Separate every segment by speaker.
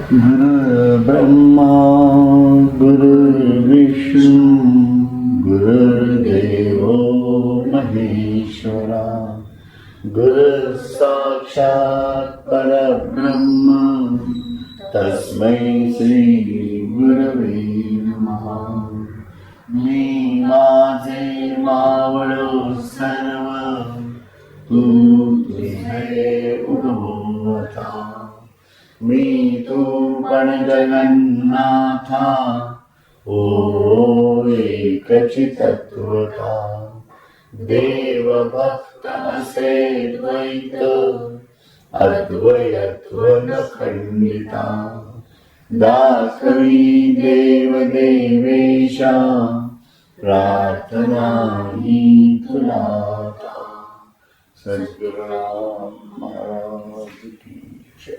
Speaker 1: गुरुर्ब्रह्मा गुरुर्विष्णू गुरुर्देवो महेश्वरा गुरुः साक्षात् परब्रह्म तस्मै श्री गुरवे नमः. मी माझे मावळो सर्व तू तुझे उगवता. मी तू पण जगन्नाथा ओ एकची तत्वता. देव भक्त असे द्वैत अद्वयत्व न खंडिता. दाखवी देव देवेशा प्रार्थना ही तुला. सद्गुरुराम महाराज की जय.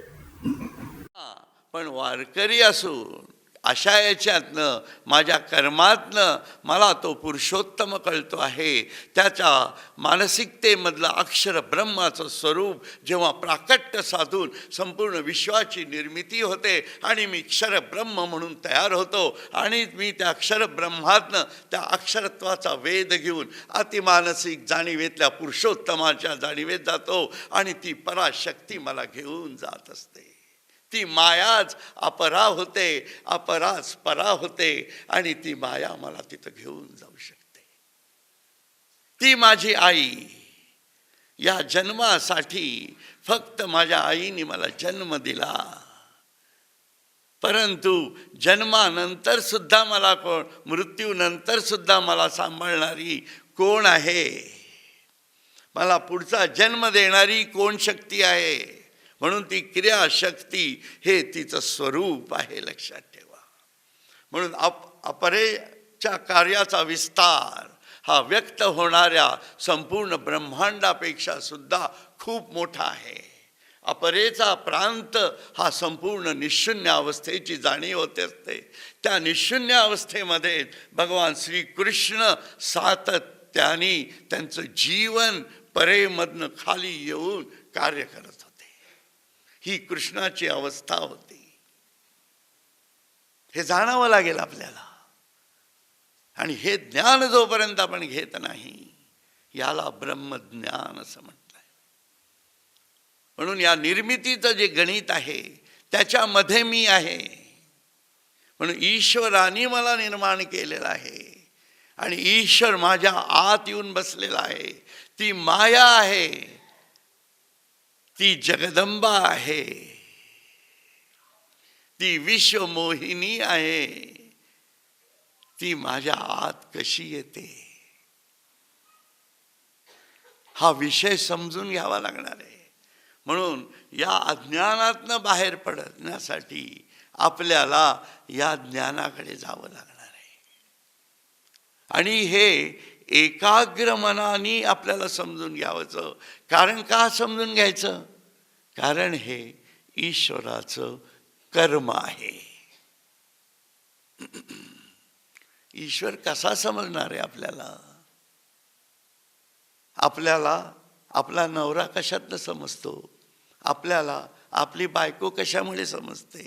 Speaker 2: पण वारकरी असून अशा याच्यातनं माझ्या कर्मातनं मला तो पुरुषोत्तम कळतो आहे. त्याच्या मानसिकतेमधलं अक्षर ब्रह्माचं स्वरूप जेव्हा प्राकट्य साधून संपूर्ण विश्वाची निर्मिती होते आणि मी अक्षर ब्रह्म म्हणून तयार होतो आणि मी त्या अक्षर ब्रह्मातनं त्या अक्षरत्वाचा वेध घेऊन अतिमानसिक जाणीवेतल्या पुरुषोत्तमाच्या जाणीवेत जातो आणि ती पराशक्ती मला घेऊन जात असते. ती मायाच अपरा होते, अपराच परा होते आणि ती माया मला तिथं घेऊन जाऊ शकते. ती माझी आई. या जन्मासाठी फक्त माझ्या आईने मला जन्म दिला, परंतु जन्मानंतर सुद्धा मला कोण, मृत्यूनंतर सुद्धा मला सांभाळणारी कोण आहे, मला पुढचा जन्म देणारी कोण शक्ती आहे. म्हणून ती क्रियाशक्ती हे तिचं स्वरूप आहे, लक्षात ठेवा. म्हणून अपरेच्या कार्याचा विस्तार हा व्यक्त होणाऱ्या संपूर्ण ब्रह्मांडापेक्षा सुद्धा खूप मोठा आहे. अपरेचा प्रांत हा संपूर्ण निशून्य अवस्थेची जाणीव होते असते. त्या निशून्य अवस्थेमध्ये भगवान श्रीकृष्ण सातत्याने त्यांचं जीवन परेमधनं खाली येऊन कार्य करत होते. ही कृष्णाची अवस्था होती. हे जाणावं लागेल आपल्याला. आणि हे ज्ञान जोपर्यंत आपण घेत नाही याला ब्रह्मज्ञान असं म्हटलंय. म्हणून या निर्मितीचं जे गणित आहे त्याच्यामध्ये मी आहे. म्हणून ईश्वराने मला निर्माण केलेलं आहे आणि ईश्वर माझ्या आत येऊन बसलेला आहे. ती माया आहे, ती जगदंबा आहे, ती विश्वमोहिनी आहे. ती माझ्या आत कशी येते हा विषय समजून घ्यावा लागणार आहे. म्हणून या अज्ञानातनं बाहेर पडण्यासाठी आपल्याला या ज्ञानाकडे जावं लागणार आहे. आणि हे एकाग्र मनाने आपल्याला समजून घ्यावंचं. कारण का समजून घ्यायचं? कारण हे ईश्वराचं कर्म आहे. ईश्वर कसा समजणार आहे आपल्याला? आपल्याला आपला नवरा कशातनं समजतो? आपल्याला आपली बायको कशामुळे समजते?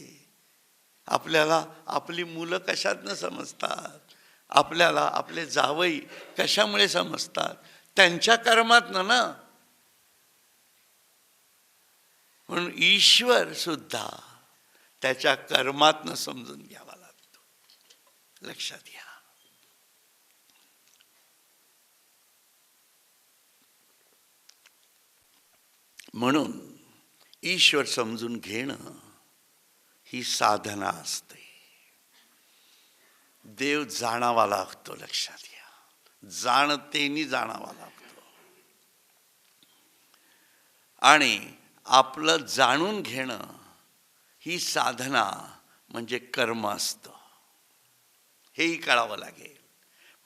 Speaker 2: आपल्याला आपली मुलं कशातनं समजतात? आपल्याला आपले जावई कशामुळे समजतात? त्यांच्या कर्मातनं ना. म्हणून ईश्वर सुद्धा त्याच्या कर्मातनं समजून घ्यावा लागतो, लक्षात घ्या. म्हणून ईश्वर समजून घेणं ही साधना असते. देव जाणावा लागतो, लक्षात घ्या. जाणतेनी जाणावा लागतो. आणि आपलं जाणून घेणं ही साधना म्हणजे कर्म असतं, हेही कळावं लागेल.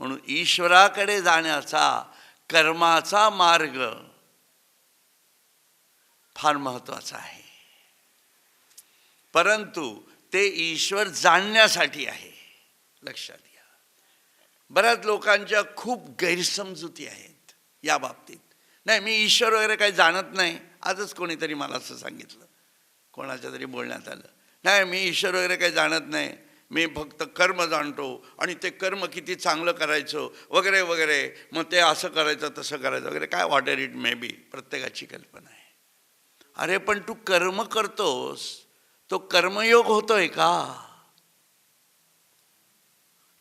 Speaker 2: म्हणून ईश्वराकडे जाण्याचा कर्माचा मार्ग फार महत्त्वाचा आहे. परंतु ते ईश्वर जाणण्यासाठी आहे, लक्षात घ्या. बऱ्याच लोकांच्या खूप गैरसमजुती आहेत या बाबतीत. नाही, मी ईश्वर वगैरे काही जाणत नाही. आजच कोणीतरी मला असं सांगितलं, कोणाच्या तरी बोलण्यात आलं, नाही मी ईश्वर वगैरे काही जाणत नाही, मी फक्त कर्म जाणतो आणि ते कर्म किती चांगलं करायचं वगैरे वगैरे, मग ते असं करायचं तसं करायचं वगैरे, काय what ever it may be, प्रत्येकाची कल्पना आहे. अरे पण तू कर्म करतोस, तो कर्मयोग होतोय का?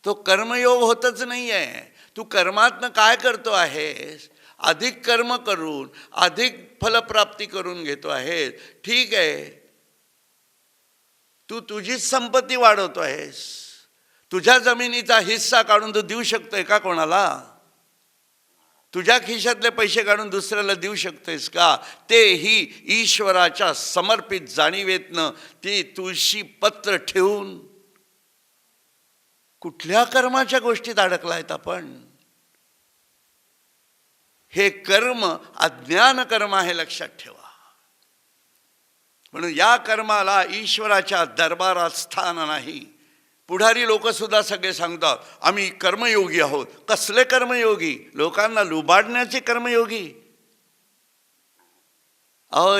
Speaker 2: तो कर्मयोग होतच नाही आहे. तू कर्मातनं काय करतो आहेस? अधिक कर्म करून अधिक फलप्राप्ती करून घेतो आहेस. ठीक आहे, तू तुझीच संपत्ती वाढवतो आहेस. तुझ्या जमिनीचा हिस्सा काढून तू देऊ शकतोय का कोणाला? तुझ्या खिशातले पैसे काढून दुसऱ्याला देऊ शकतोयस का? तेही ईश्वराच्या समर्पित जाणीवेतनं ती तुळशी पत्र ठेवून. कुठल्या कर्माच्या गोष्टीत अडकलायत आपण? हे कर्म अज्ञान कर्म आहे, लक्षात ठेवा. म्हणून या कर्माला ईश्वराच्या दरबारात स्थान नाही. पुढारी लोक सुद्धा सगळे सांगतात आम्ही कर्मयोगी आहोत. कसले कर्मयोगी? लोकांना लुबाडण्याचे कर्मयोगी.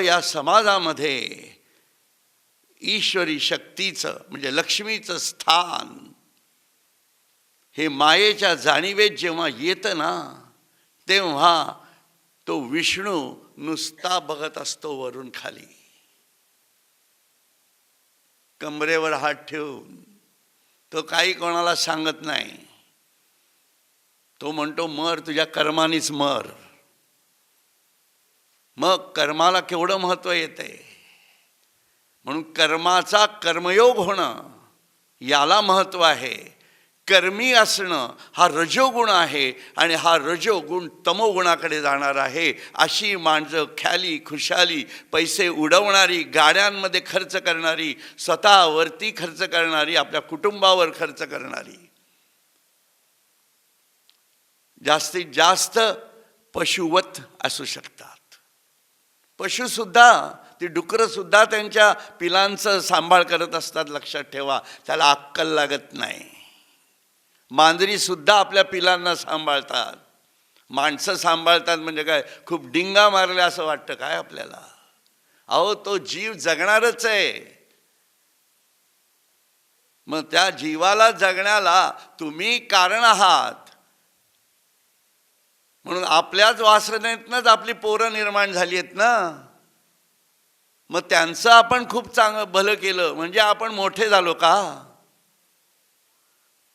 Speaker 2: या समाजामध्ये ईश्वरी शक्तीचं म्हणजे लक्ष्मीचं स्थान हे मायेच्या जाणीवेत जेव्हा येतं ना, तेव्हा तो विष्णू नुसता बघत असतो वरून खाली, कमरेवर हात ठेवून. तो काही कोणाला सांगत नाही. तो म्हणतो मर, तुझ्या कर्मानीच मर. मग कर्माला केवढं महत्त्व येते. म्हणून कर्माचा कर्मयोग होणं याला महत्त्व आहे. कर्मी असणं हा रजोगुण आहे आणि हा रजोगुण तमोगुणाकडे जाणार आहे. अशी माणसं ख्याली खुशाली पैसे उडवणारी, गाड्यांमध्ये खर्च करणारी, स्वतःवरती खर्च करणारी, आपल्या कुटुंबावर खर्च करणारी, जास्तीत जास्त पशुवत असू शकतात. पशुसुद्धा, ती डुकरंसुद्धा त्यांच्या पिलांचं सांभाळ करत असतात, लक्षात ठेवा. त्याला अक्कल लागत नाही. मांजरी सुद्धा आपल्या पिलांना सांभाळतात. माणसं सांभाळतात म्हणजे काय, खूप डिंगा मारल्या असं वाटतं काय आपल्याला? अहो, तो जीव जगणारच आहे. मग त्या जीवाला जगण्याला तुम्ही कारण आहात. म्हणून आपल्याच वासनेतनंच आपली पोरं निर्माण झाली आहेत ना. मग त्यांचं आपण खूप चांगलं भलं केलं म्हणजे आपण मोठे झालो का?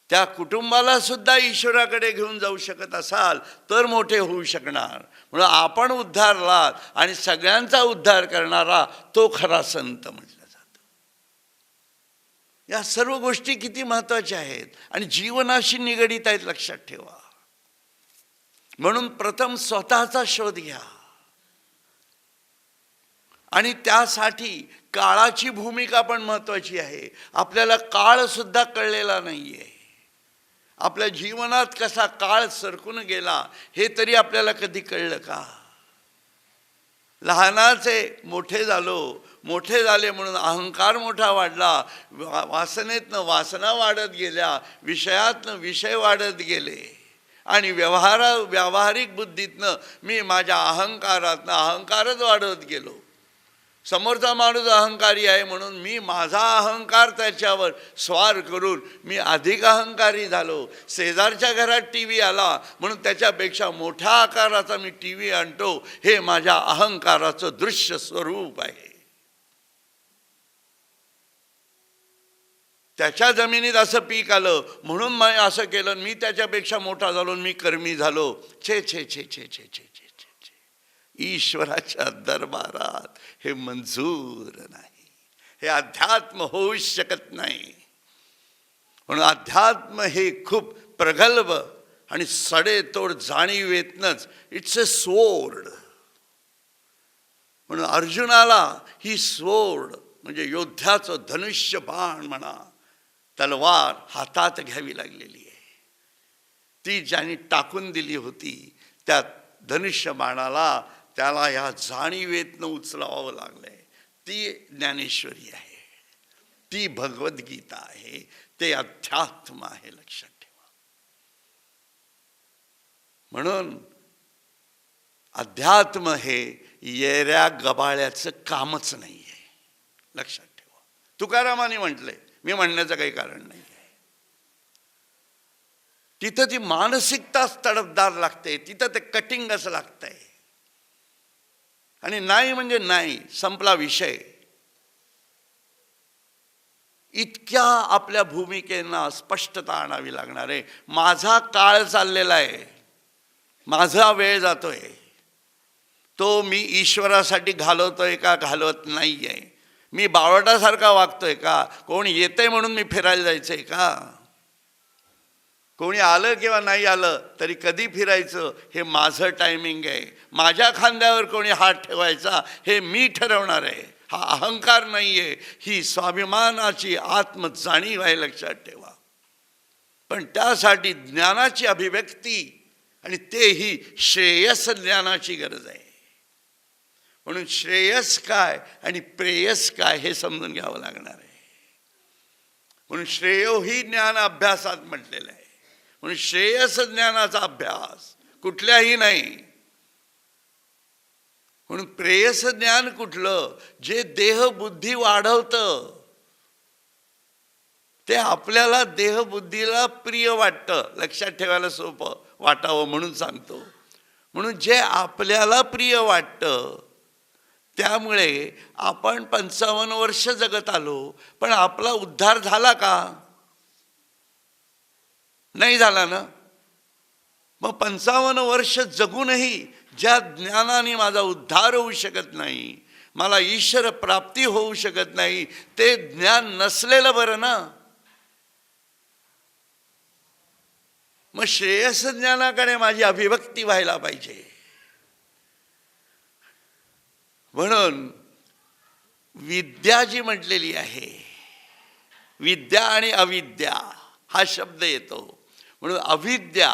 Speaker 2: त्या कुटुंबाला सुद्धा ईश्वराकडे घेऊन जाऊ शकत असाल तर मोठे होऊ शकणार. म्हणून आपण उद्धारलात आणि सगळ्यांचा उद्धार करणारा तो खरा संत म्हटलं जातं. या सर्व गोष्टी किती महत्त्वाच्या आहेत आणि जीवनाशी निगडीत आहेत, लक्षात ठेवा. म्हणून प्रथम स्वतःचा शोध घ्या आणि त्यासाठी काळाची भूमिका पण महत्त्वाची आहे. आपल्याला काळ सुद्धा कळलेला नाहीये. आपल्या जीवनात कसा काळ सरकून गेला हे तरी आपल्याला कधी कळलं का? लहानाचे मोठे झालो, मोठे झाले म्हणून अहंकार मोठा वाढला, वासनेतनं वासना वाढत गेल्या, विषयातनं विषय वाढत गेले आणि व्यावहारिक बुद्धीतनं मी माझ्या अहंकारातनं अहंकारच वाढत गेलो. समोरचा माणूस अहंकारी आहे म्हणून मी माझा अहंकार त्याच्यावर स्वार करून मी अधिक अहंकारी झालो. शेजारच्या घरात टी व्ही आला म्हणून त्याच्यापेक्षा मोठ्या आकाराचा मी टी व्ही आणतो. हे माझ्या अहंकाराचं दृश्य स्वरूप आहे. त्याच्या जमिनीत असं पीक आलं म्हणून मी असं केलं, मी त्याच्यापेक्षा मोठा झालो, मी कर्मी झालो. छे छे छे छे छे छे. ईश्वराच्या दरबारात हे मंजूर नाही. हे अध्यात्म होऊच शकत नाही. म्हणून अध्यात्म हे खूप प्रगल्भ आणि सडेतोड जाणीवेतनंच इट्स अ स्वोर्ड. म्हणून अर्जुनाला ही स्वोर्ड म्हणजे योद्ध्याचं धनुष्य बाण म्हणा, तलवार हातात घ्यावी लागलेली आहे. ती ज्याने टाकून दिली होती त्या धनुष्य बाणाला त्याला ह्या जाणीवेतनं उचलावं लागलंय. ती ज्ञानेश्वरी आहे, ती भगवद्गीता आहे, ते अध्यात्म आहे, लक्षात ठेवा. म्हणून अध्यात्म हे येऱ्या गबाळ्याचं कामच नाही आहे, लक्षात ठेवा. तुकारामांनी म्हटलंय, मी म्हणण्याचं काही कारण नाही आहे. तिथं ती मानसिकताच तडफदार लागते, तिथं ते कटिंग असं लागतंय. आणि नाही म्हणजे नाही, संपला विषय. इतक्या आपल्या भूमिकेना स्पष्टता आणावी लागणार आहे. माझा काळ चाललेला आहे, माझा वेळ जातोय, तो मी ईश्वरासाठी घालवतोय का घालवत नाही आहे? मी बावटासारखा वागतोय का? कोण येतंय म्हणून मी फिरायला जायचंय का? कोणी आलं किंवा नाही आलं तरी कधी फिरायचं हे माझं टायमिंग आहे. माझ्या खांद्यावर कोणी हात ठेवायचा हे मी ठरवणार आहे. हा अहंकार नाही आहे, ही स्वाभिमानाची आत्मजाणीव आहे, लक्षात ठेवा. पण त्यासाठी ज्ञानाची अभिव्यक्ती आणि तेही श्रेयस ज्ञानाची गरज आहे. म्हणून श्रेयस काय आणि प्रेयस काय हे समजून घ्यावं लागणार आहे. म्हणून श्रेयो ही ज्ञान अभ्यासात म्हटलेलं आहे. म्हणून श्रेयस ज्ञानाचा अभ्यास कुठल्याही नाही. म्हणून प्रेयस ज्ञान कुठलं? जे देहबुद्धी वाढवतं, ते आपल्याला देहबुद्धीला प्रिय वाटतं. लक्षात ठेवायला सोपं वाटावं म्हणून सांगतो. म्हणून जे आपल्याला प्रिय वाटतं, त्यामुळे आपण 55 वर्ष जगत आलो, पण आपला उद्धार झाला का? नाही झाला ना. मग 55 वर्ष जगूनही ज्या ज्ञानाने माझा उद्धार होऊ शकत नाही, मला ईश्वर प्राप्ती होऊ शकत नाही, ते ज्ञान नसलेलं बरं ना. मग श्रेयस ज्ञानाकडे माझी अभिव्यक्ती व्हायला पाहिजे. म्हणून विद्या जी म्हटलेली आहे, विद्या आणि अविद्या हा शब्द येतो. म्हणून अविद्या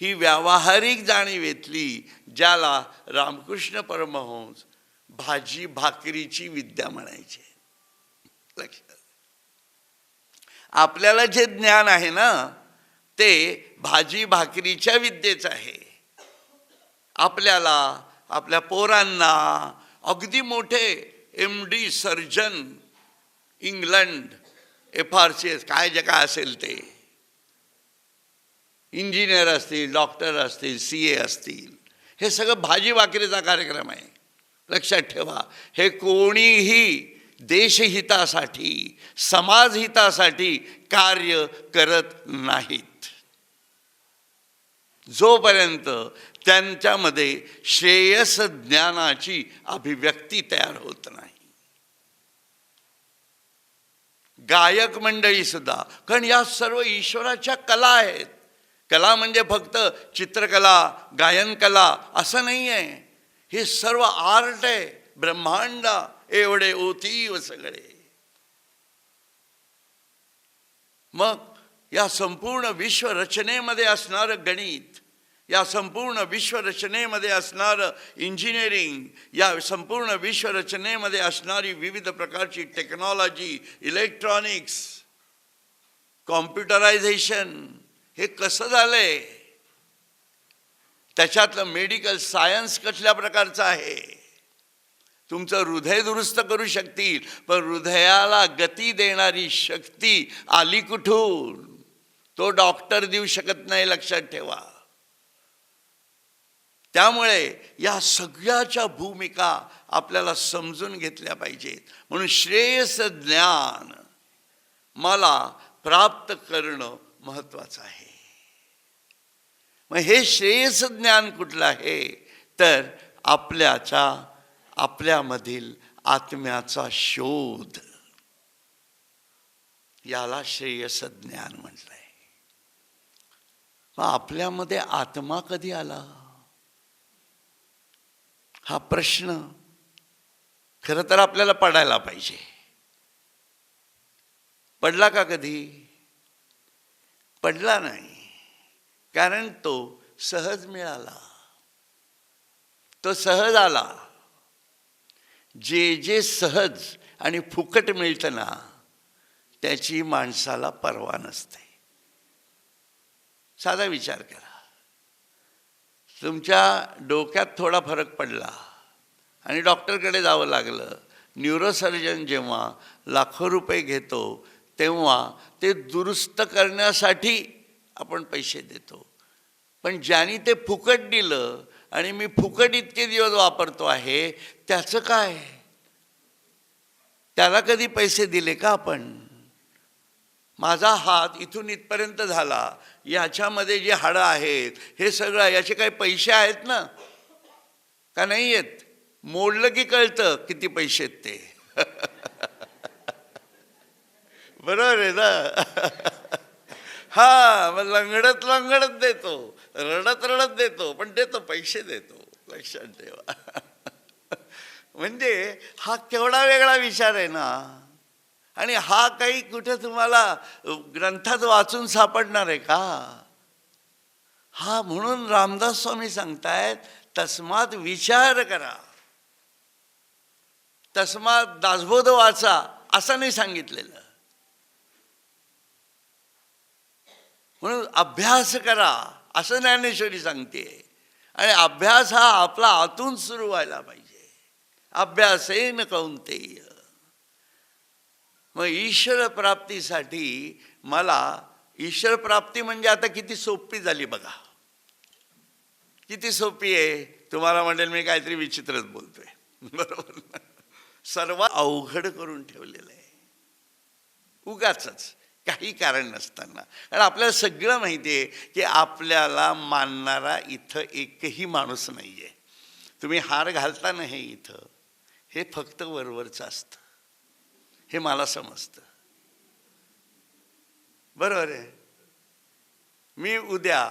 Speaker 2: ही व्यावहारिक जाणीवेतली, ज्याला रामकृष्ण परमहंस भाजी भाकरीची विद्या म्हणायचे. लक्षात, आपल्याला जे ज्ञान आहे ना, ते भाजी भाकरीच्या विद्येचं आहे. आपल्याला, आपल्या पोरांना अगदी मोठे MD सर्जन, इंग्लंड, FRCS काय जे काय असेल ते, इंजिनियर असतील, डॉक्टर असतील, CA असतील, हे सगळं भाजी भाकरीचा कार्यक्रम आहे. लक्षात ठेवा, हे कोणीही देशहितासाठी, समाजहितासाठी कार्य करत नाहीत जोपर्यंत त्यांच्यामध्ये श्रेयस ज्ञानाची अभिव्यक्ती तयार होत नाही. गायक मंडळी सुद्धा, कारण या सर्व ईश्वराच्या कला आहेत. कला म्हणजे फक्त चित्रकला, गायन कला असं नाही आहे. हे सर्व आर्ट आहे. ब्रह्मांड एवढे ओतीव सगळे. मग या संपूर्ण विश्वरचनेमध्ये असणारं गणित, या संपूर्ण विश्वरचनेमध्ये असणारं इंजिनिअरिंग, या संपूर्ण विश्वरचनेमध्ये असणारी विविध प्रकारची टेक्नॉलॉजी, इलेक्ट्रॉनिक्स, कॉम्प्युटरायझेशन, हे कसं झालंय? त्याच्यातलं मेडिकल सायन्स कसल्या प्रकारचं आहे? तुमचं हृदय दुरुस्त करू शकतील, पण हृदयाला गती देणारी शक्ती आली कुठून? तो डॉक्टर देऊ शकत नाही, लक्षात ठेवा. त्यामुळे या सगळ्याच्या भूमिका आपल्याला समजून घेतल्या पाहिजेत. म्हणून श्रेयस ज्ञान मला प्राप्त करणं महत्त्वाचं आहे. मग हे श्रेयस ज्ञान कुठलं आहे? तर आपल्यामधील आत्म्याचा शोध, याला श्रेयस ज्ञान म्हटलंय. मग आपल्यामध्ये आत्मा कधी आला हा प्रश्न खरं तर आपल्याला पडायला पाहिजे. पडला का कधी? पडला नाही, कारण तो सहज मिळाला, तो सहज आला. जे सहज आणि फुकट मिळतं ना, त्याची माणसाला पर्वा नसते. साधा विचार करा, तुमच्या डोक्यात थोडा फरक पडला आणि डॉक्टरकडे जावं लागलं, न्यूरोसर्जन जेव्हा लाखो रुपये घेतो तेव्हा ते दुरुस्त करण्यासाठी आपण पैसे देतो. पण ज्यांनी ते फुकट दिलं आणि मी फुकट इतके दिवस वापरतो आहे, त्याचं काय? त्याला कधी पैसे दिले का आपण? माझा हात इथून इथपर्यंत झाला, याच्यामध्ये जी हाडं आहेत हे सगळं, याचे काही पैसे आहेत ना का नाही आहेत? मोडलं की कळतं किती पैसे आहेत ते. बरोबर आहे ना? हा, मग लंगडत लंगडत देतो, रडत रडत देतो, पण देतो, पैसे देतो. लक्षात ठेवा. म्हणजे हा केवढा वेगळा विचार आहे ना. आणि हा काही कुठे तुम्हाला ग्रंथात वाचून सापडणार आहे का? हा, म्हणून रामदास स्वामी सांगतायत, तस्मात विचार करा, तस्मात दासबोध वाचा, असं नाही सांगितलेलं. म्हणून अभ्यास करा असं ज्ञानेश्वरी सांगते. आणि अभ्यास हा आपला आतून सुरू व्हायला पाहिजे. अभ्यासेन कौंतेय. मग ईश्वर प्राप्तीसाठी मला, ईश्वर प्राप्ती म्हणजे आता किती सोपी झाली बघा. किती सोपी आहे. तुम्हाला म्हणेल मी काहीतरी विचित्रच बोलतोय, बरोबर ना? सर्व अवघड करून ठेवलेलं आहे उगाचच, काही कारण नसताना. कारण आपल्याला सगळं माहिती आहे की आपल्याला मानणारा इथं एकही माणूस नाही आहे. तुम्ही हार घालता ना हे इथं, हे फक्त वरवरचं असतं, हे मला समजतं. बरोबर आहे. मी उद्या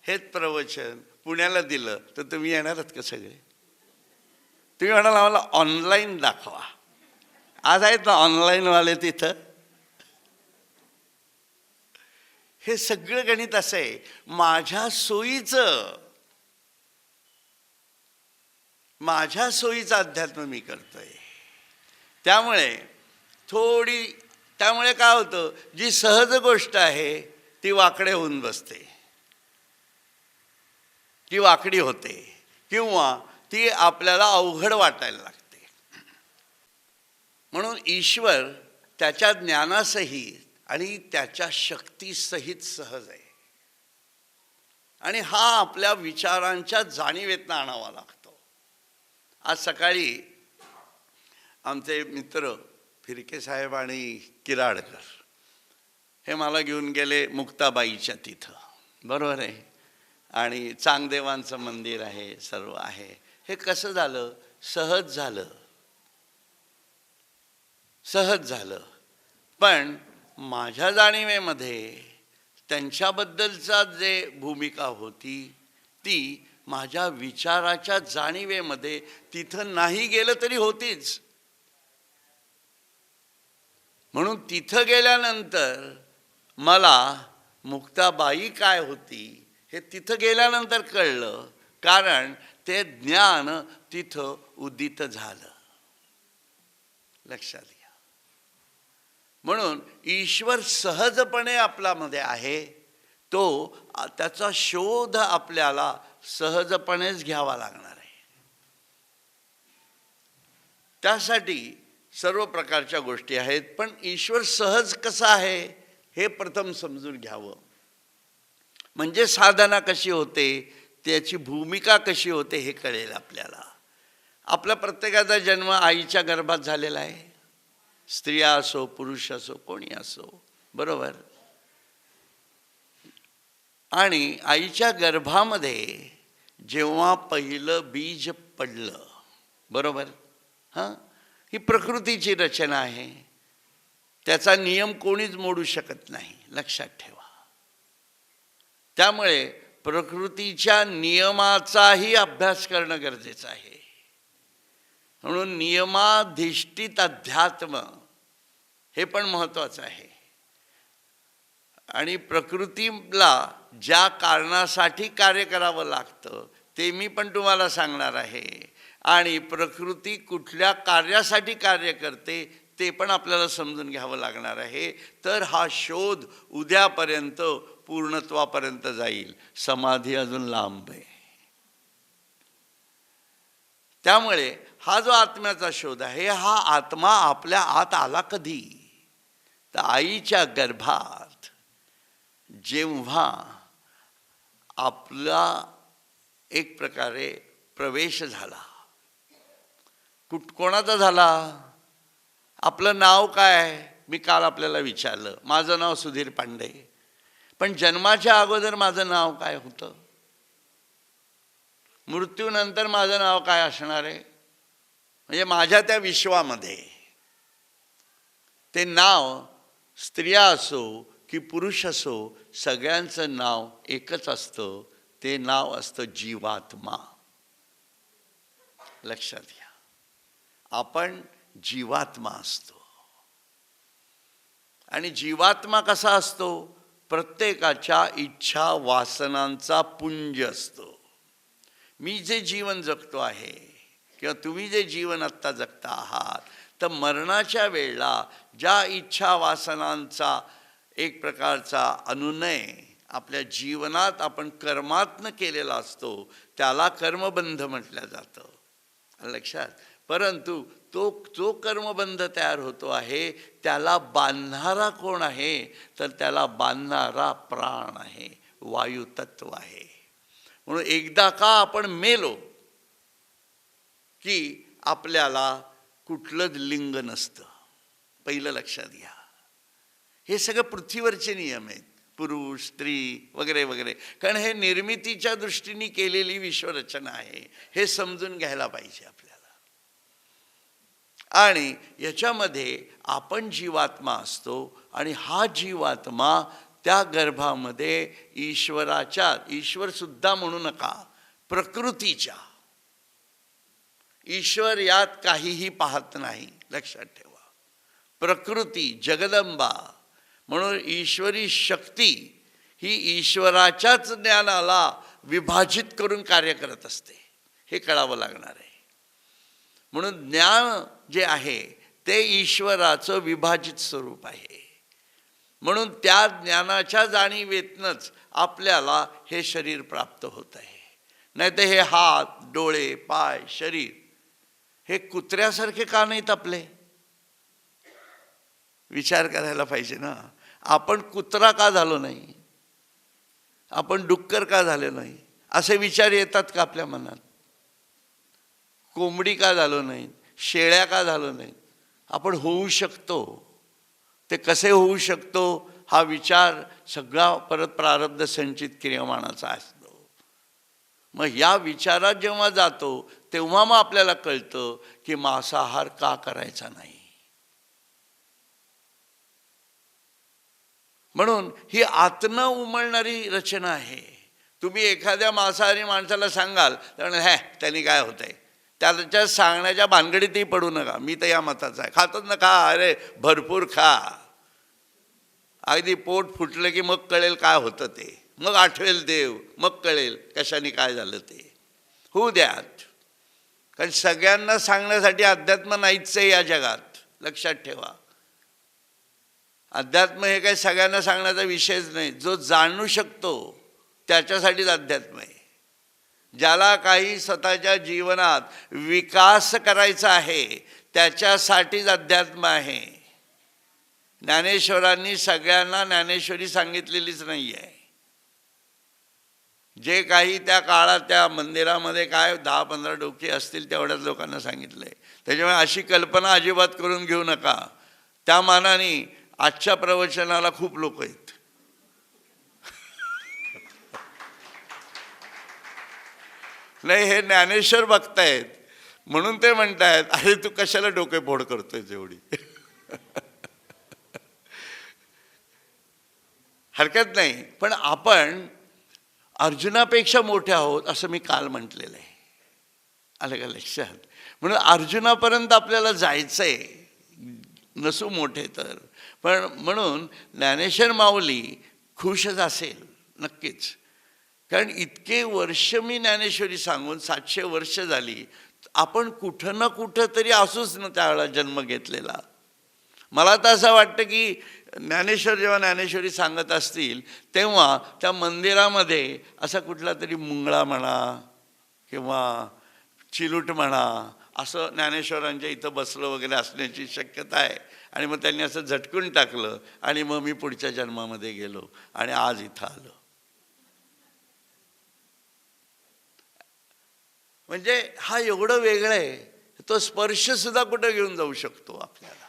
Speaker 2: हेच प्रवचन पुण्याला दिलं तर तुम्ही येणारच का सगळे? तुम्ही म्हणाल आम्हाला ऑनलाईन दाखवा. आज आहेत ना ऑनलाईनवाले तिथं. हे सगळं गणित असं आहे, माझ्या सोयीचं अध्यात्म मी करतोय. त्यामुळे काय होतं, जी सहज गोष्ट आहे ती वाकडे होऊन बसते, ती वाकडी होते, किंवा ती आपल्याला अवघड वाटायला लागते. म्हणून ईश्वर त्याच्या ज्ञानासहित आणि त्याच्या शक्तीसहित सहज आहे. आणि हा आपल्या विचारांच्या जाणीवेतनं आणावा लागतो. आज सकाळी आमचे मित्र फिरके साहेब आणि किराडकर हे मला घेऊन गेले मुक्ताबाईच्या तिथं, बरोबर आहे. आणि चांगदेवांचं मंदिर आहे, सर्व आहे. हे कसं झालं? सहज झालं. पण माझ्या जाणीवेमध्ये त्यांच्याबद्दलचा जे भूमिका होती ती माझ्या विचाराच्या जाणीवेमध्ये तिथं नाही गेलं तरी होतीच. म्हणून तिथं गेल्यानंतर मला मुक्ताबाई काय होती हे तिथं गेल्यानंतर कळलं, कारण ते ज्ञान तिथं उदित झालं. लक्षात घ्या. म्हणून ईश्वर सहजपणे आपल्यामध्ये आहे, तो त्याचा शोध आपल्याला सहजपणेच घ्यावा लागणार आहे. त्यासाठी सर्व प्रकारच्या गोष्टी आहेत. पण ईश्वर सहज कसा आहे हे प्रथम समजून घ्यावं. म्हणजे साधना कशी होते, त्याची भूमिका कशी होते हे कळेल आपल्याला. आपल्या प्रत्येकाचा जन्म आईच्या गर्भात झालेला आहे. स्त्रिया असो, पुरुष असो, कोणी असो, बरोबर. आणि आईच्या गर्भामध्ये जेव्हा पहिलं बीज पडलं, बरोबर, हां, ही प्रकृतीची रचना आहे. त्याचा नियम कोणीच मोडू शकत नाही, लक्षात ठेवा. त्यामुळे प्रकृतीच्या नियमाचाही अभ्यास करणं गरजेचं आहे. म्हणून नियमाधिष्ठित अध्यात्म हे पण महत्त्वाचं आहे. आणि प्रकृतीला ज्या कारणासाठी कार्य करावं लागतं ते मी पण तुम्हाला सांगणार आहे. आणि प्रकृती कुठल्या कार्यासाठी कार्य करते ते पण आपल्याला समजून घ्यावं लागणार आहे. तर हा शोध उद्यापर्यंत पूर्णत्वापर्यंत जाईल. समाधी अजून लांब आहे. त्यामुळे हा जो आत्म्याचा शोध आहे, हा आत्मा आपल्या आत आला कधी? तर आईच्या गर्भात जेव्हा आपला एक प्रकारे प्रवेश झाला, कोणाचा झाला? आपलं नाव काय? मी काल आपल्याला विचारलं, माझं नाव सुधीर पांडे, पण जन्माच्या अगोदर माझं नाव काय होतं? मृत्यूनंतर माझं नाव काय असणार आहे? म्हणजे माझ्या त्या विश्वामध्ये ते नाव स्त्रिया असो की पुरुष असो, सगळ्यांचं नाव एकच असतं. ते नाव असतं जीवात्मा. लक्षात घ्या, आपण जीवात्मा असतो. आणि जीवात्मा कसा असतो? प्रत्येकाच्या इच्छा वासनांचा पुंज असतो. मी जे जीवन जगतो आहे किंवा तुम्ही जे जीवन आत्ता जगता आहात, तर मरणाच्या वेळेला ज्या इच्छा वासनांचा एक प्रकारचा अनुनय आपल्या जीवनात आपण कर्मातनं केलेला असतो, त्याला कर्मबंध म्हटलं जातं. लक्षात. परंतु जो कर्मबंध तयार होतो आहे, त्याला बांधणारा कोण आहे? तर त्याला बांधणारा प्राण आहे, वायुतत्व आहे. म्हणून एकदा का आपण मेलो की आपल्याला कुठलंच लिंग नसतं. पहिलं लक्षात घ्या. हे सगळं पृथ्वीवरचे नियम आहेत, पुरुष स्त्री वगैरे वगैरे, कारण हे निर्मितीच्या दृष्टीने केलेली विश्वरचना आहे. हे समजून घ्यायला पाहिजे आपल्याला. आणि याच्यामध्ये आपण जीवात्मा असतो, आणि हा जीवात्मा त्या गर्भामध्ये ईश्वराच्या, ईश्वर सुद्धा म्हणू नका, प्रकृतीच्या, ईश्वर यात काहीही पाहत नाही. लक्षात ठेवा. प्रकृती जगदंबा म्हणून ईश्वरी शक्ती ही ईश्वराच्याच ज्ञानाला विभाजित करून कार्य करत असते. हे कळावं लागणार आहे. म्हणून ज्ञान जे आहे ते ईश्वराचं विभाजित स्वरूप आहे. म्हणून त्या ज्ञानाच्या जाणीवेतनंच आपल्याला हे शरीर प्राप्त होत आहे. नाही तर हे हात, डोळे, पाय, शरीर हे कुत्र्यासारखे का नाहीत आपले? विचार करायला पाहिजे ना. आपण कुत्रा का झालो नाही? आपण डुक्कर का झाले नाही? असे विचार येतात का आपल्या मनात? कोंबडी का झालो नाही? शेळ्या का झालो नाही? आपण होऊ शकतो. ते कसे होऊ शकतो हा विचार सगळा परत प्रारब्ध संचित क्रियमाणाचा असतो. मग या विचारात जेव्हा जातो तेव्हा मग आपल्याला कळतं की मांसाहार का करायचा नाही. म्हणून ही आतनं उमलणारी रचना आहे. तुम्ही एखाद्या मांसाहारी माणसाला सांगाल तर त्यांनी काय होतंय, त्याच्या सांगण्याच्या भानगडीतही पडू नका. मी तर या मताचा आहे. खातच ना खा, अरे भरपूर खा. अगदी पोट फुटलं की मग कळेल काय होतं ते, मग आठवेल देव, मग कळेल कशाने काय झालं ते. होऊ द्यात. कारण सगळ्यांना सांगण्यासाठी अध्यात्म नाहीच आहे या जगात. लक्षात ठेवा. अध्यात्म हे काही सगळ्यांना सांगण्याचा विषयच नाही. जो जाणू शकतो त्याच्यासाठीच अध्यात्म आहे. ज्याला काही स्वतःच्या जीवनात विकास करायचा आहे त्याच्यासाठीच अध्यात्म आहे. ज्ञानेश्वरांनी सगळ्यांना ज्ञानेश्वरी सांगितलेलीच नाही आहे. जे काही त्या काळात त्या मंदिरामध्ये काय 10-15 डोके असतील तेवढ्याच लोकांना सांगितलं आहे. त्याच्यामुळे अशी कल्पना अजिबात करून घेऊ नका. त्या मानाने आजच्या प्रवचनाला खूप लोक आहेत. नाही, हे ज्ञानेश्वर बघतायत म्हणून ते म्हणतायत, अरे तू कशाला डोके फोड करतोय एवढी. हरकत नाही, पण आपण अर्जुनापेक्षा मोठे आहोत असं मी काल म्हटलेलं आहे. आलं का लक्षात? म्हणून अर्जुनापर्यंत आपल्याला जायचंय, नसू मोठे तर. पण म्हणून ज्ञानेश्वर माऊली खुशच असेल नक्कीच. कारण इतके वर्ष मी ज्ञानेश्वरी सांगून 700 वर्ष झाली. आपण कुठं ना कुठं तरी असूच ना त्यावेळेला जन्म घेतलेला. मला तर असं वाटतं की ज्ञानेश्वर जेव्हा ज्ञानेश्वरी सांगत असतील तेव्हा त्या मंदिरामध्ये असा कुठला तरी मुंगळा म्हणा किंवा चिलूट म्हणा असं ज्ञानेश्वरांच्या इथं बसलं वगैरे असण्याची शक्यता आहे. आणि मग त्यांनी असं झटकून टाकलं आणि मग मी पुढच्या जन्मामध्ये गेलो आणि आज इथं आलो. म्हणजे हा एवढं वेगळं आहे, तो स्पर्श सुद्धा कुठं घेऊन जाऊ शकतो आपल्याला.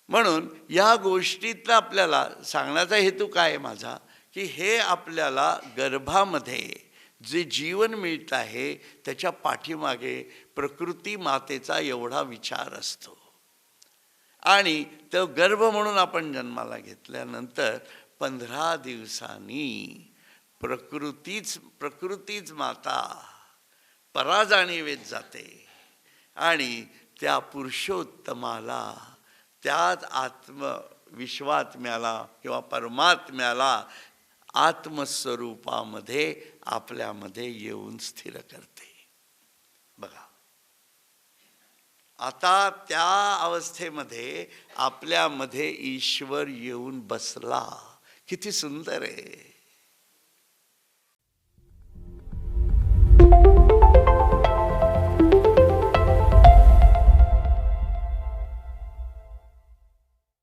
Speaker 2: म्हणून या गोष्टीतला आपल्याला सांगण्याचा हेतू काय आहे माझा, की हे आपल्याला गर्भामध्ये जे जीवन मिळत आहे त्याच्या पाठीमागे प्रकृती मातेचा एवढा विचार असतो. आणि तो गर्भ म्हणून आपण जन्माला घेतल्यानंतर 15 दिवसांनी प्रकृतीच माता पराजाणीवेत जाते आणि त्या पुरुषोत्तमाला, त्याच आत्मविश्वात्म्याला किंवा परमात्म्याला आत्मस्वरूपामध्ये आपल्यामध्ये येऊन स्थिर करते. बघा, आता त्या अवस्थेमध्ये आपल्यामध्ये ईश्वर येऊन बसला. किती सुंदर आहे.